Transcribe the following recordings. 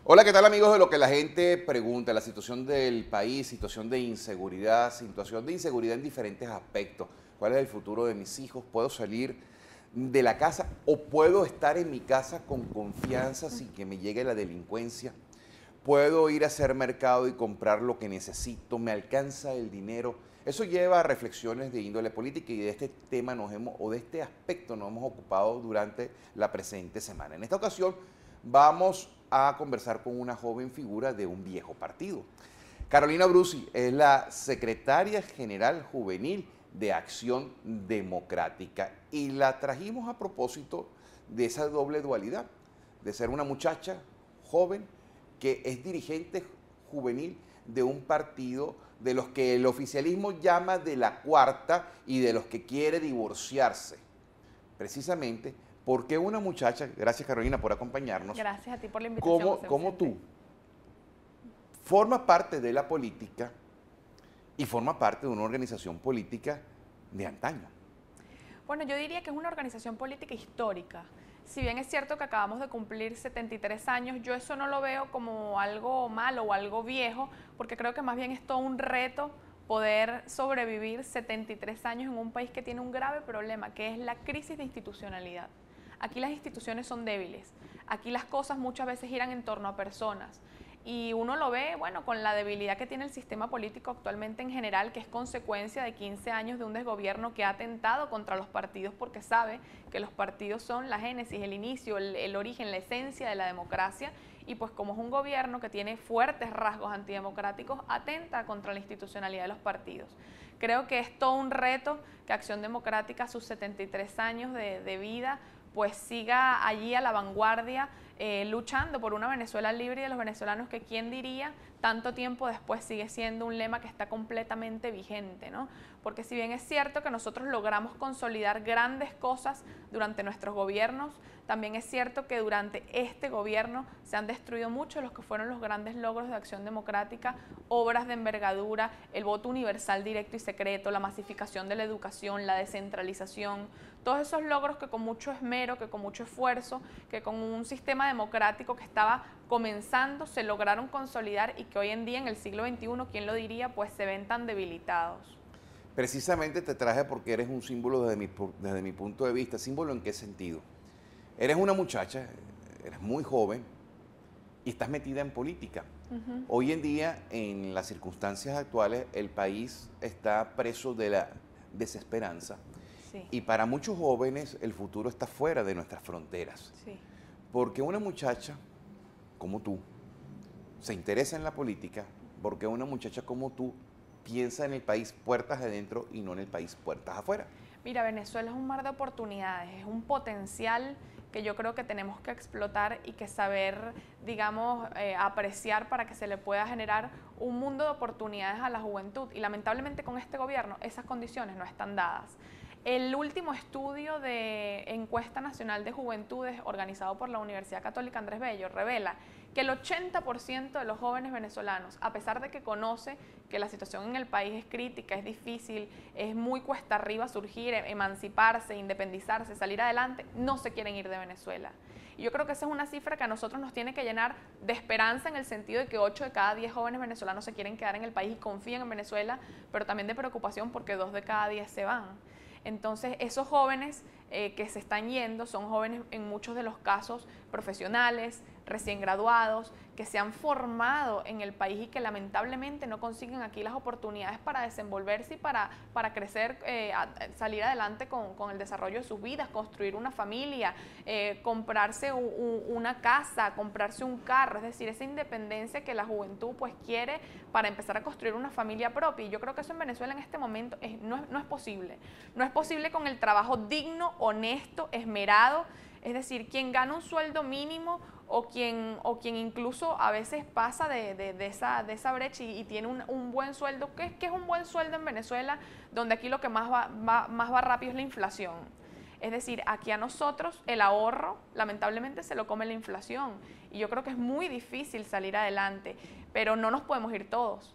Hola, ¿qué tal amigos de lo que la gente pregunta? La situación del país, situación de inseguridad en diferentes aspectos. ¿Cuál es el futuro de mis hijos? ¿Puedo salir de la casa o puedo estar en mi casa con confianza sin que me llegue la delincuencia? ¿Puedo ir a hacer mercado y comprar lo que necesito? ¿Me alcanza el dinero? Eso lleva a reflexiones de índole política y de este tema de este aspecto nos hemos ocupado durante la presente semana. En esta ocasión vamos a conversar con una joven figura de un viejo partido. Carolina Brusi es la secretaria general juvenil de Acción Democrática y la trajimos a propósito de esa doble dualidad, de ser una muchacha joven que es dirigente juvenil de un partido de los que el oficialismo llama de la cuarta y de los que quiere divorciarse. Precisamente porque una muchacha, gracias Carolina por acompañarnos, gracias a ti por la invitación, como tú, forma parte de la política y forma parte de una organización política de antaño. Bueno, yo diría que es una organización política histórica. Si bien es cierto que acabamos de cumplir 73 años, yo eso no lo veo como algo malo o algo viejo, porque creo que más bien es todo un reto poder sobrevivir 73 años en un país que tiene un grave problema, que es la crisis de institucionalidad. Aquí las instituciones son débiles, aquí las cosas muchas veces giran en torno a personas. Y uno lo ve, bueno, con la debilidad que tiene el sistema político actualmente en general, que es consecuencia de 15 años de un desgobierno que ha atentado contra los partidos porque sabe que los partidos son la génesis, el inicio, el origen, la esencia de la democracia, y pues como es un gobierno que tiene fuertes rasgos antidemocráticos, atenta contra la institucionalidad de los partidos. Creo que es todo un reto que Acción Democrática, a sus 73 años de vida, pues siga allí a la vanguardia, luchando por una Venezuela libre y de los venezolanos, que quién diría, tanto tiempo después sigue siendo un lema que está completamente vigente, ¿no? Porque si bien es cierto que nosotros logramos consolidar grandes cosas durante nuestros gobiernos, también es cierto que durante este gobierno se han destruido muchos de los que fueron los grandes logros de Acción Democrática, obras de envergadura, el voto universal directo y secreto, la masificación de la educación, la descentralización, todos esos logros que con mucho esmero, que con mucho esfuerzo, que con un sistema democrático que estaba comenzando, se lograron consolidar y que hoy en día, en el siglo XXI, ¿quién lo diría?, pues se ven tan debilitados. Precisamente te traje porque eres un símbolo desde mi punto de vista. ¿Símbolo en qué sentido? Eres una muchacha, eres muy joven y estás metida en política. Hoy en día, en las circunstancias actuales, el país está preso de la desesperanza. Sí. Y para muchos jóvenes el futuro está fuera de nuestras fronteras. Sí. Porque una muchacha como tú se interesa en la política, porque una muchacha como tú piensa en el país puertas adentro y no en el país puertas afuera. Mira, Venezuela es un mar de oportunidades, es un potencial que yo creo que tenemos que explotar y que saber, digamos, apreciar para que se le pueda generar un mundo de oportunidades a la juventud. Y lamentablemente con este gobierno esas condiciones no están dadas. El último estudio de Encuesta Nacional de Juventudes organizado por la Universidad Católica Andrés Bello revela que el 80% de los jóvenes venezolanos, a pesar de que conoce que la situación en el país es crítica, es difícil, es muy cuesta arriba surgir, emanciparse, independizarse, salir adelante, no se quieren ir de Venezuela. Y yo creo que esa es una cifra que a nosotros nos tiene que llenar de esperanza, en el sentido de que 8 de cada 10 jóvenes venezolanos se quieren quedar en el país y confían en Venezuela, pero también de preocupación porque 2 de cada 10 se van. Entonces, esos jóvenes que se están yendo son jóvenes, en muchos de los casos, profesionales, recién graduados, que se han formado en el país y que lamentablemente no consiguen aquí las oportunidades para desenvolverse y para crecer, salir adelante con el desarrollo de sus vidas, construir una familia, comprarse una casa, comprarse un carro, es decir, esa independencia que la juventud pues quiere para empezar a construir una familia propia. Y yo creo que eso en Venezuela en este momento no es posible. No es posible con el trabajo digno, honesto, esmerado. Es decir, quien gana un sueldo mínimo o quien incluso a veces pasa de esa brecha y tiene un buen sueldo. ¿Qué es un buen sueldo en Venezuela? Donde aquí lo que más va rápido es la inflación. Es decir, aquí a nosotros el ahorro lamentablemente se lo come la inflación y yo creo que es muy difícil salir adelante, pero no nos podemos ir todos.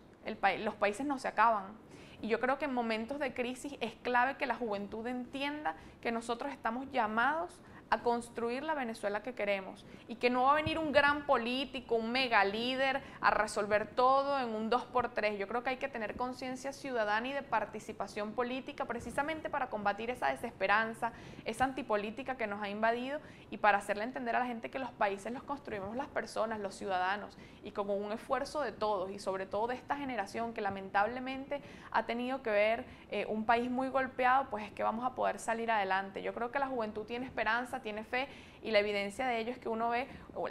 Los países no se acaban. Y yo creo que en momentos de crisis es clave que la juventud entienda que nosotros estamos llamados a construir la Venezuela que queremos y que no va a venir un gran político, un mega líder a resolver todo en un 2x3. Yo creo que hay que tener conciencia ciudadana y de participación política precisamente para combatir esa desesperanza, esa antipolítica que nos ha invadido y para hacerle entender a la gente que los países los construimos las personas, los ciudadanos, y con un esfuerzo de todos y sobre todo de esta generación que lamentablemente ha tenido que ver un país muy golpeado, pues es que vamos a poder salir adelante. Yo creo que la juventud tiene esperanza, tiene fe, y la evidencia de ello es que uno ve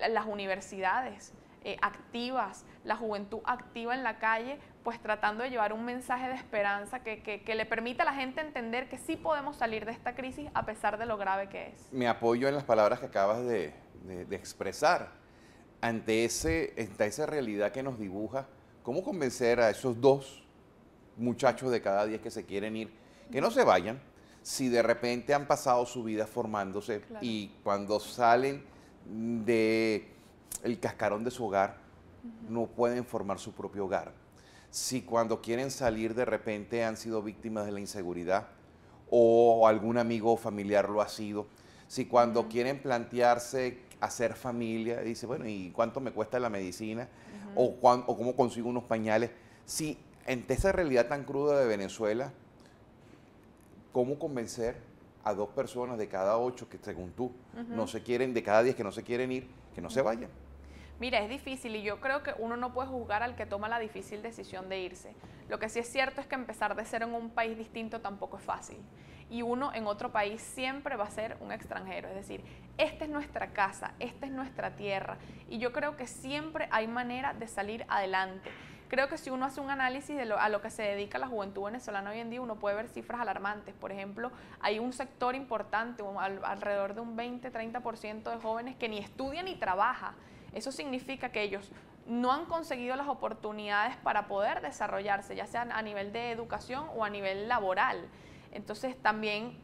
las universidades activas, la juventud activa en la calle, pues tratando de llevar un mensaje de esperanza que le permita a la gente entender que sí podemos salir de esta crisis a pesar de lo grave que es. Me apoyo en las palabras que acabas de expresar. Ante esa realidad que nos dibuja, ¿cómo convencer a esos 2 muchachos de cada 10 que se quieren ir, que no se vayan, si de repente han pasado su vida formándose, claro, y cuando salen del cascarón de su hogar, no pueden formar su propio hogar? Si cuando quieren salir de repente han sido víctimas de la inseguridad o algún amigo o familiar lo ha sido, si cuando quieren plantearse hacer familia, dice, bueno, ¿y cuánto me cuesta la medicina? O cómo consigo unos pañales. Si ante esa realidad tan cruda de Venezuela, ¿cómo convencer a 2 personas de cada 8 que, según tú, no se quieren, de cada 10 que no se quieren ir, que no se vayan? Mira, es difícil y yo creo que uno no puede juzgar al que toma la difícil decisión de irse. Lo que sí es cierto es que empezar de cero en un país distinto tampoco es fácil. Y uno en otro país siempre va a ser un extranjero. Es decir, esta es nuestra casa, esta es nuestra tierra. Y yo creo que siempre hay manera de salir adelante. Creo que si uno hace un análisis de a lo que se dedica la juventud venezolana hoy en día, uno puede ver cifras alarmantes. Por ejemplo, hay un sector importante, alrededor de un 20-30% de jóvenes que ni estudia ni trabaja. Eso significa que ellos no han conseguido las oportunidades para poder desarrollarse, ya sea a nivel de educación o a nivel laboral. Entonces también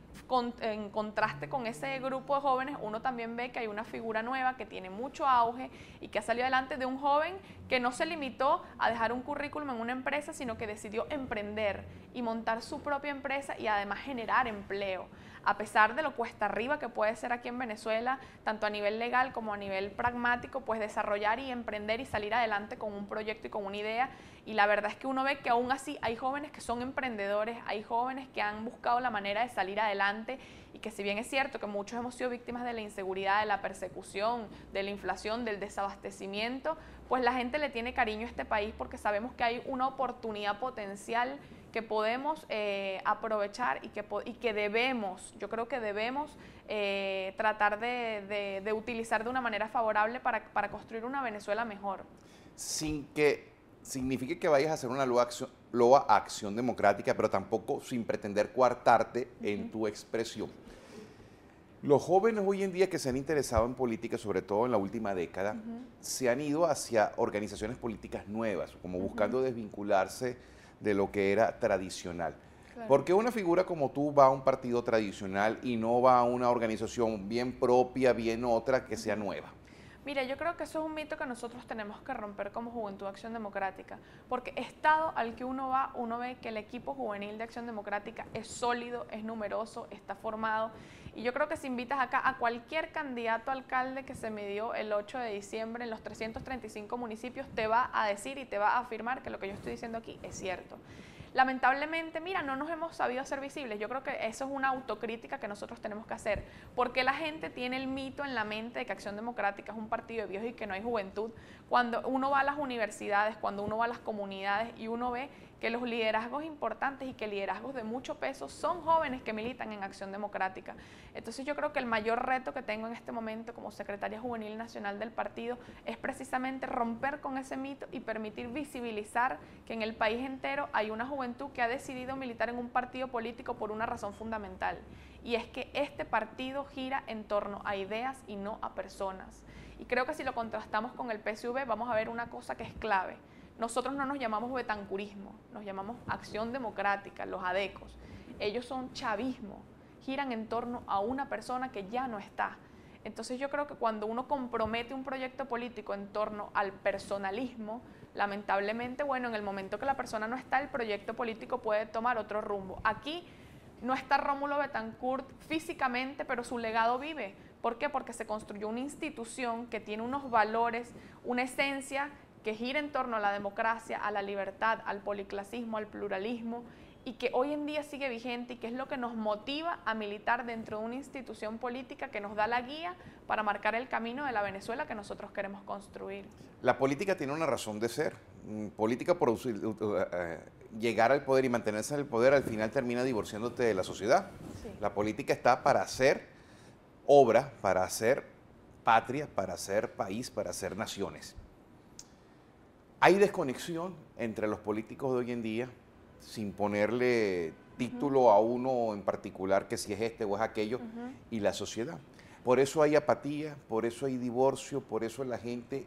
en contraste con ese grupo de jóvenes, uno también ve que hay una figura nueva que tiene mucho auge y que ha salido adelante de un joven que no se limitó a dejar un currículum en una empresa, sino que decidió emprender y montar su propia empresa y además generar empleo. A pesar de lo cuesta arriba que puede ser aquí en Venezuela, tanto a nivel legal como a nivel pragmático, pues desarrollar y emprender y salir adelante con un proyecto y con una idea. Y la verdad es que uno ve que aún así hay jóvenes que son emprendedores, hay jóvenes que han buscado la manera de salir adelante y que si bien es cierto que muchos hemos sido víctimas de la inseguridad, de la persecución, de la inflación, del desabastecimiento, pues la gente le tiene cariño a este país porque sabemos que hay una oportunidad potencial que podemos aprovechar y que debemos, yo creo que debemos tratar de utilizar de una manera favorable para construir una Venezuela mejor. Sin que signifique que vayas a hacer una loa acción democrática, pero tampoco sin pretender coartarte en tu expresión. Los jóvenes hoy en día que se han interesado en política, sobre todo en la última década, se han ido hacia organizaciones políticas nuevas, como buscando desvincularse de lo que era tradicional. Claro. ¿Por qué una figura como tú va a un partido tradicional y no va a una organización bien propia, bien otra, que sea nueva? Mira, yo creo que eso es un mito que nosotros tenemos que romper como Juventud de Acción Democrática, porque estado al que uno va, uno ve que el equipo juvenil de Acción Democrática es sólido, es numeroso, está formado, y yo creo que si invitas acá a cualquier candidato a alcalde que se midió el 8 de diciembre en los 335 municipios, te va a decir y te va a afirmar que lo que yo estoy diciendo aquí es cierto. Lamentablemente, mira, no nos hemos sabido hacer visibles. Yo creo que eso es una autocrítica que nosotros tenemos que hacer, porque la gente tiene el mito en la mente de que Acción Democrática es un partido de viejos y que no hay juventud. Cuando uno va a las universidades, cuando uno va a las comunidades y uno ve que los liderazgos importantes y que liderazgos de mucho peso son jóvenes que militan en Acción Democrática. Entonces yo creo que el mayor reto que tengo en este momento como secretaria juvenil nacional del partido es precisamente romper con ese mito y permitir visibilizar que en el país entero hay una juventud que ha decidido militar en un partido político por una razón fundamental, y es que este partido gira en torno a ideas y no a personas. Y creo que si lo contrastamos con el PSV vamos a ver una cosa que es clave. Nosotros no nos llamamos betancurismo, nos llamamos Acción Democrática, los adecos. Ellos son chavismo, giran en torno a una persona que ya no está. Entonces yo creo que cuando uno compromete un proyecto político en torno al personalismo, lamentablemente, bueno, en el momento que la persona no está, el proyecto político puede tomar otro rumbo. Aquí no está Rómulo Betancourt físicamente, pero su legado vive, ¿Por qué? Porque se construyó una institución que tiene unos valores, una esencia que gira en torno a la democracia, a la libertad, al policlasismo, al pluralismo, y que hoy en día sigue vigente y que es lo que nos motiva a militar dentro de una institución política que nos da la guía para marcar el camino de la Venezuela que nosotros queremos construir. La política tiene una razón de ser. Política por llegar al poder y mantenerse en el poder al final termina divorciándote de la sociedad. Sí. La política está para hacer obra, para hacer patria, para hacer país, para hacer naciones. Hay desconexión entre los políticos de hoy en día, sin ponerle título a uno en particular, que si es este o es aquello, y la sociedad. Por eso hay apatía, por eso hay divorcio, por eso la gente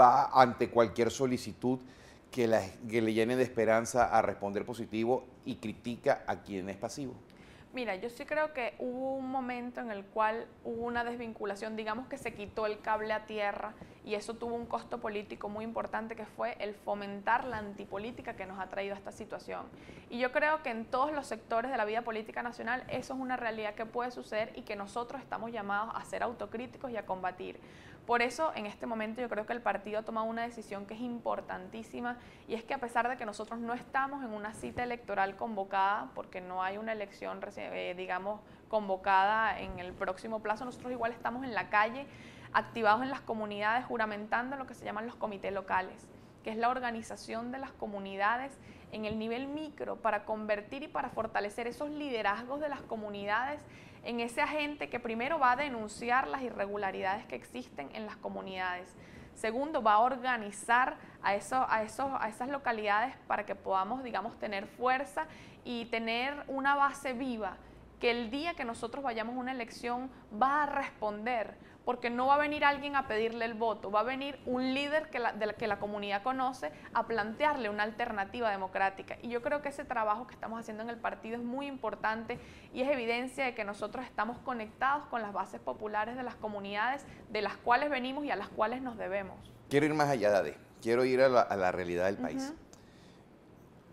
va ante cualquier solicitud que le llene de esperanza a responder positivo y critica a quien es pasivo. Mira, yo sí creo que hubo un momento en el cual hubo una desvinculación, digamos que se quitó el cable a tierra y eso tuvo un costo político muy importante que fue el fomentar la antipolítica que nos ha traído a esta situación. Y yo creo que en todos los sectores de la vida política nacional eso es una realidad que puede suceder y que nosotros estamos llamados a ser autocríticos y a combatir. Por eso, en este momento, yo creo que el partido ha tomado una decisión que es importantísima y es que a pesar de que nosotros no estamos en una cita electoral convocada, porque no hay una elección, digamos, convocada en el próximo plazo, nosotros igual estamos en la calle, activados en las comunidades, juramentando lo que se llaman los comités locales, que es la organización de las comunidades en el nivel micro para convertir y para fortalecer esos liderazgos de las comunidades en ese agente que primero va a denunciar las irregularidades que existen en las comunidades. Segundo, va a organizar a esas localidades para que podamos, digamos, tener fuerza y tener una base viva que el día que nosotros vayamos a una elección va a responder, porque no va a venir alguien a pedirle el voto, va a venir un líder que la comunidad conoce a plantearle una alternativa democrática. Y yo creo que ese trabajo que estamos haciendo en el partido es muy importante y es evidencia de que nosotros estamos conectados con las bases populares de las comunidades de las cuales venimos y a las cuales nos debemos. Quiero ir más allá quiero ir a la realidad del país.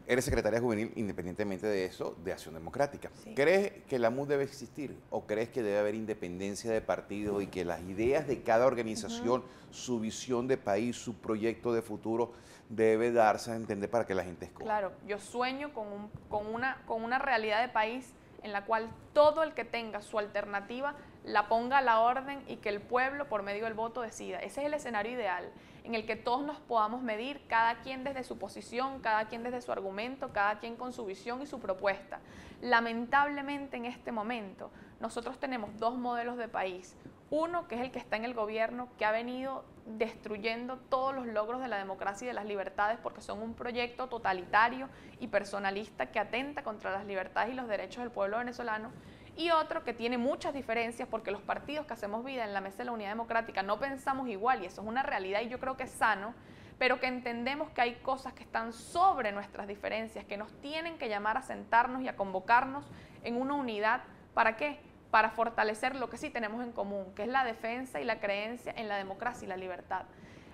Eres secretaria juvenil, independientemente de eso, de Acción Democrática. Sí. ¿Crees que la MUD debe existir o crees que debe haber independencia de partido y que las ideas de cada organización, su visión de país, su proyecto de futuro, debe darse a entender para que la gente escoja? Claro, yo sueño con una realidad de país en la cual todo el que tenga su alternativa la ponga a la orden y que el pueblo, por medio del voto, decida. Ese es el escenario ideal, en el que todos nos podamos medir, cada quien desde su posición, cada quien desde su argumento, cada quien con su visión y su propuesta. Lamentablemente, en este momento, nosotros tenemos dos modelos de país. Uno, que es el que está en el gobierno, que ha venido destruyendo todos los logros de la democracia y de las libertades porque son un proyecto totalitario y personalista que atenta contra las libertades y los derechos del pueblo venezolano. Y otro que tiene muchas diferencias porque los partidos que hacemos vida en la Mesa de la Unidad Democrática no pensamos igual y eso es una realidad y yo creo que es sano, pero que entendemos que hay cosas que están sobre nuestras diferencias, que nos tienen que llamar a sentarnos y a convocarnos en una unidad. ¿Para qué? Para fortalecer lo que sí tenemos en común, que es la defensa y la creencia en la democracia y la libertad.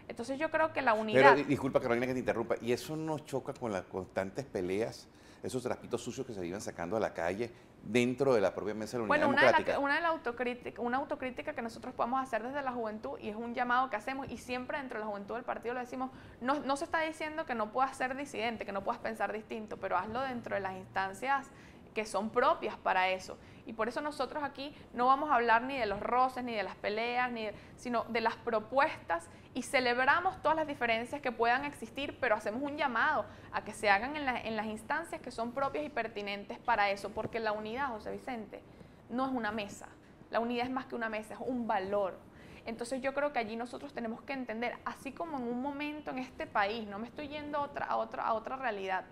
Entonces yo creo que la unidad... Pero disculpa, Carolina, que te interrumpa, ¿y eso no choca con las constantes peleas, esos trapitos sucios que se iban sacando a la calle dentro de la propia Mesa de la Unidad Democrática? Una autocrítica que nosotros podemos hacer desde la juventud y es un llamado que hacemos y siempre dentro de la juventud del partido lo decimos, no se está diciendo que no puedas ser disidente, que no puedas pensar distinto, pero hazlo dentro de las instancias que son propias para eso. Y por eso nosotros aquí no vamos a hablar ni de los roces, ni de las peleas, sino de las propuestas y celebramos todas las diferencias que puedan existir, pero hacemos un llamado a que se hagan en las instancias que son propias y pertinentes para eso, porque la unidad, José Vicente, no es una mesa. La unidad es más que una mesa, es un valor. Entonces yo creo que allí nosotros tenemos que entender, así como en un momento en este país, no me estoy yendo a otra realidad,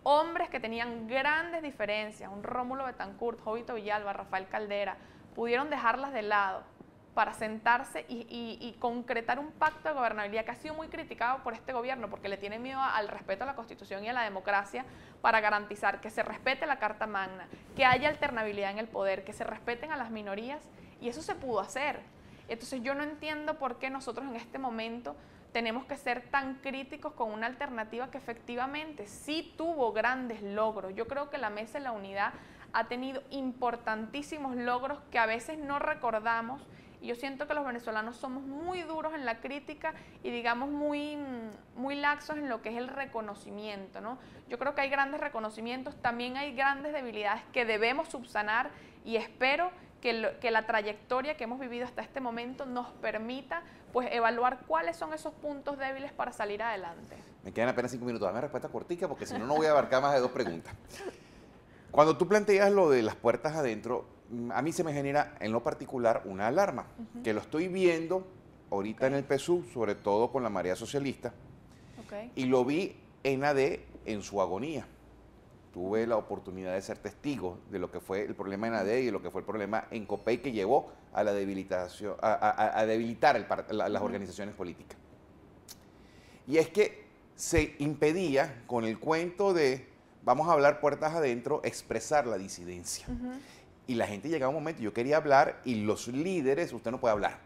hombres que tenían grandes diferencias, un Rómulo Betancourt, Jovito Villalba, Rafael Caldera, pudieron dejarlas de lado para sentarse y concretar un pacto de gobernabilidad que ha sido muy criticado por este gobierno porque le tiene miedo al respeto a la Constitución y a la democracia para garantizar que se respete la Carta Magna, que haya alternabilidad en el poder, que se respeten a las minorías y eso se pudo hacer. Entonces yo no entiendo por qué nosotros en este momento tenemos que ser tan críticos con una alternativa que efectivamente sí tuvo grandes logros. Yo creo que la Mesa de la Unidad ha tenido importantísimos logros que a veces no recordamos Y yo siento que los venezolanos somos muy duros en la crítica y digamos muy laxos en lo que es el reconocimiento, ¿no? Yo creo que hay grandes reconocimientos, también hay grandes debilidades que debemos subsanar y espero que la trayectoria que hemos vivido hasta este momento nos permita pues evaluar cuáles son esos puntos débiles para salir adelante. Me quedan apenas 5 minutos. Dame respuesta cortica porque si no, no voy a abarcar más de 2 preguntas. Cuando tú planteas lo de las puertas adentro, a mí se me genera en lo particular una alarma, que lo estoy viendo ahorita en el PSUV, sobre todo con la marea socialista, y lo vi en AD en su agonía. Tuve la oportunidad de ser testigo de lo que fue el problema en AD y de lo que fue el problema en COPEI que llevó a la debilitación, a debilitar las organizaciones políticas. Y es que se impedía con el cuento de vamos a hablar puertas adentro, expresar la disidencia. Y la gente llegaba a un momento, yo quería hablar y los líderes, usted no puede hablar.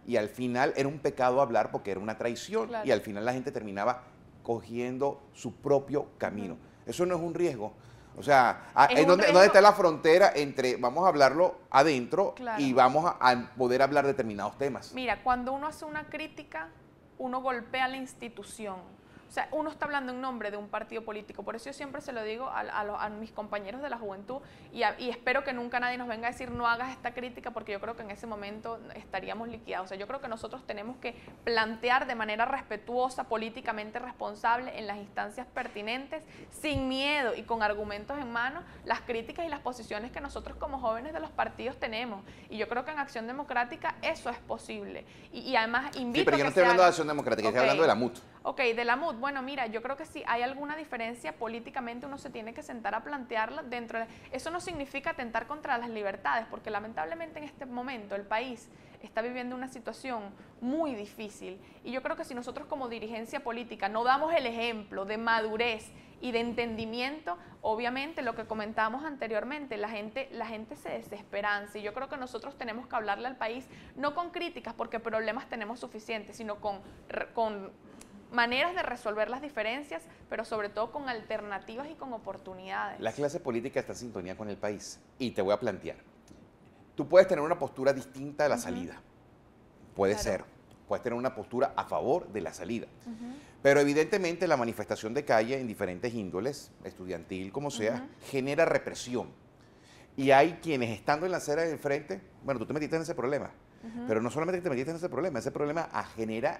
Y al final era un pecado hablar porque era una traición. Claro. Y al final la gente terminaba cogiendo su propio camino. Eso no es un riesgo. O sea, ¿dónde está la frontera entre vamos a hablarlo adentro y vamos a poder hablar determinados temas? Mira, cuando uno hace una crítica, uno golpea la institución. O sea, uno está hablando en nombre de un partido político. Por eso yo siempre se lo digo a mis compañeros de la juventud y espero que nunca nadie nos venga a decir no hagas esta crítica porque yo creo que en ese momento estaríamos liquidados. O sea, yo creo que nosotros tenemos que plantear de manera respetuosa, políticamente responsable en las instancias pertinentes, sin miedo y con argumentos en mano, las críticas y las posiciones que nosotros como jóvenes de los partidos tenemos. Y yo creo que en Acción Democrática eso es posible. Y además invito a que pero yo no estoy hablando de Acción Democrática, estoy hablando de la MUT. Ok, de la MUD. Bueno, mira, yo creo que si hay alguna diferencia políticamente uno se tiene que sentar a plantearla dentro de... Eso no significa atentar contra las libertades, porque lamentablemente en este momento el país está viviendo una situación muy difícil y yo creo que si nosotros como dirigencia política no damos el ejemplo de madurez y de entendimiento, obviamente lo que comentábamos anteriormente, la gente se desesperanza y yo creo que nosotros tenemos que hablarle al país no con críticas porque problemas tenemos suficientes, sino con maneras de resolver las diferencias, pero sobre todo con alternativas y con oportunidades. La clase política está en sintonía con el país y te voy a plantear. Tú puedes tener una postura distinta de la salida, puede ser, puedes tener una postura a favor de la salida, pero evidentemente la manifestación de calle en diferentes índoles, estudiantil como sea, genera represión. Y hay quienes estando en la acera del frente, bueno, tú te metiste en ese problema, pero no solamente te metiste en ese problema genera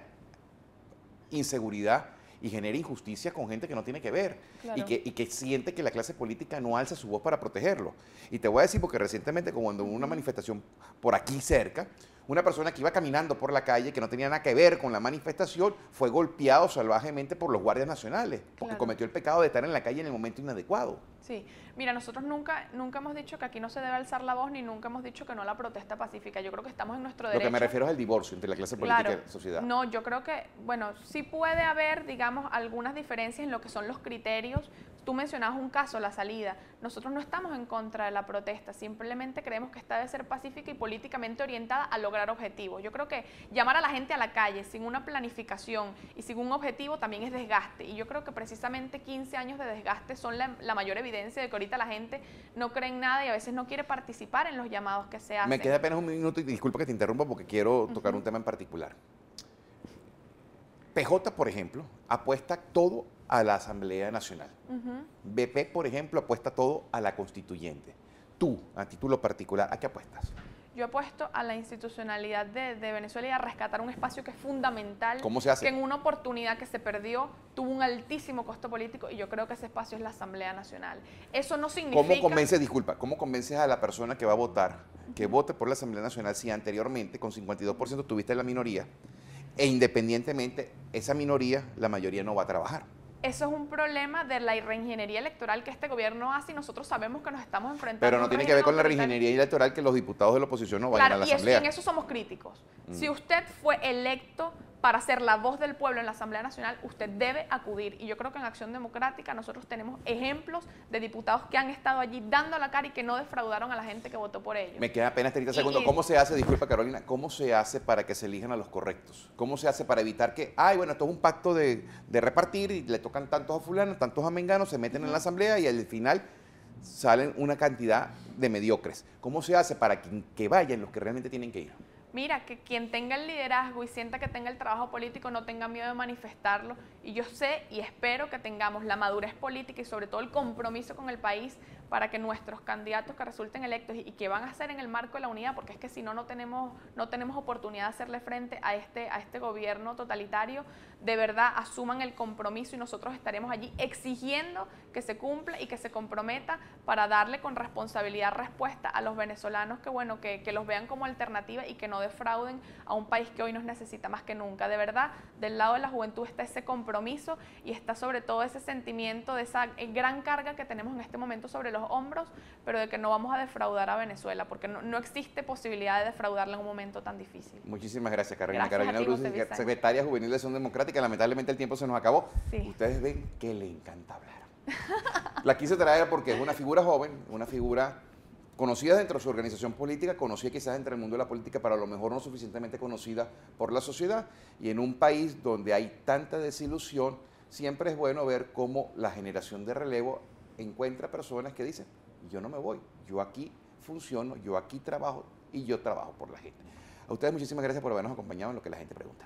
inseguridad y genera injusticia con gente que no tiene que ver y que siente que la clase política no alza su voz para protegerlo. Y te voy a decir porque recientemente cuando hubo una manifestación por aquí cerca, una persona que iba caminando por la calle que no tenía nada que ver con la manifestación fue golpeado salvajemente por los guardias nacionales porque cometió el pecado de estar en la calle en el momento inadecuado. Sí, mira, nosotros nunca hemos dicho que aquí no se debe alzar la voz ni nunca hemos dicho que no la protesta pacífica. Yo creo que estamos en nuestro derecho. Lo que me refiero es al divorcio entre la clase política y la sociedad. No, yo creo que, bueno, sí puede haber, digamos, algunas diferencias en lo que son los criterios. Tú mencionabas un caso, la salida. Nosotros no estamos en contra de la protesta, simplemente creemos que esta debe ser pacífica y políticamente orientada a lograr objetivos. Yo creo que llamar a la gente a la calle sin una planificación y sin un objetivo también es desgaste. Y yo creo que precisamente 15 años de desgaste son la mayor evidencia de que ahorita la gente no cree en nada y a veces no quiere participar en los llamados que se hacen. Me queda apenas un minuto y disculpa que te interrumpa porque quiero tocar un tema en particular. PJ, por ejemplo, apuesta todo a la Asamblea Nacional. BP, por ejemplo, apuesta todo a la Constituyente. Tú, a título particular, ¿a qué apuestas? Yo apuesto a la institucionalidad de Venezuela y a rescatar un espacio que es fundamental. ¿Cómo se hace? Que en una oportunidad que se perdió tuvo un altísimo costo político y yo creo que ese espacio es la Asamblea Nacional. Eso no significa... ¿Cómo convences a la persona que va a votar que vote por la Asamblea Nacional si anteriormente con 52% tuviste la minoría e independientemente esa minoría, la mayoría no va a trabajar? Eso es un problema de la reingeniería electoral que este gobierno hace y nosotros sabemos que nos estamos enfrentando. Pero no tiene que ver con la reingeniería electoral que los diputados de la oposición no vayan a la Asamblea. Y en eso somos críticos. Si usted fue electo para ser la voz del pueblo en la Asamblea Nacional, usted debe acudir. Y yo creo que en Acción Democrática nosotros tenemos ejemplos de diputados que han estado allí dando la cara y que no defraudaron a la gente que votó por ellos. Me queda apenas 30 segundos. ¿Cómo se hace, disculpa Carolina, cómo se hace para que se elijan a los correctos? ¿Cómo se hace para evitar que, bueno, esto es un pacto de repartir y le tocan tantos a fulano, tantos a mengano, se meten en la Asamblea y al final salen una cantidad de mediocres? ¿Cómo se hace para que vayan los que realmente tienen que ir? mira, que quien tenga el liderazgo y sienta que tenga el trabajo político no tenga miedo de manifestarlo. Y yo sé y espero que tengamos la madurez política y sobre todo el compromiso con el país para que nuestros candidatos que resulten electos y que van a ser en el marco de la unidad, porque es que si no, no tenemos oportunidad de hacerle frente a este gobierno totalitario, de verdad asuman el compromiso y nosotros estaremos allí exigiendo que se cumpla y que se comprometa para darle con responsabilidad respuesta a los venezolanos que, bueno, que los vean como alternativa y que no defrauden a un país que hoy nos necesita más que nunca. De verdad, del lado de la juventud está ese compromiso y está sobre todo ese sentimiento de esa gran carga que tenemos en este momento sobre los hombros, pero de que no vamos a defraudar a Venezuela, porque no existe posibilidad de defraudarla en un momento tan difícil. Muchísimas gracias, Carolina. Gracias Carolina a ti, Brusi, José Vicente. secretaria juvenil de Acción Democrática. Lamentablemente el tiempo se nos acabó. Sí. Ustedes ven que le encanta hablar. La quise traer porque es una figura joven, una figura conocida dentro de su organización política, conocida quizás entre el mundo de la política, pero a lo mejor no suficientemente conocida por la sociedad. Y en un país donde hay tanta desilusión, siempre es bueno ver cómo la generación de relevo encuentra personas que dicen, yo no me voy, yo aquí funciono, yo aquí trabajo y yo trabajo por la gente. A ustedes muchísimas gracias por habernos acompañado en Lo que la gente pregunta.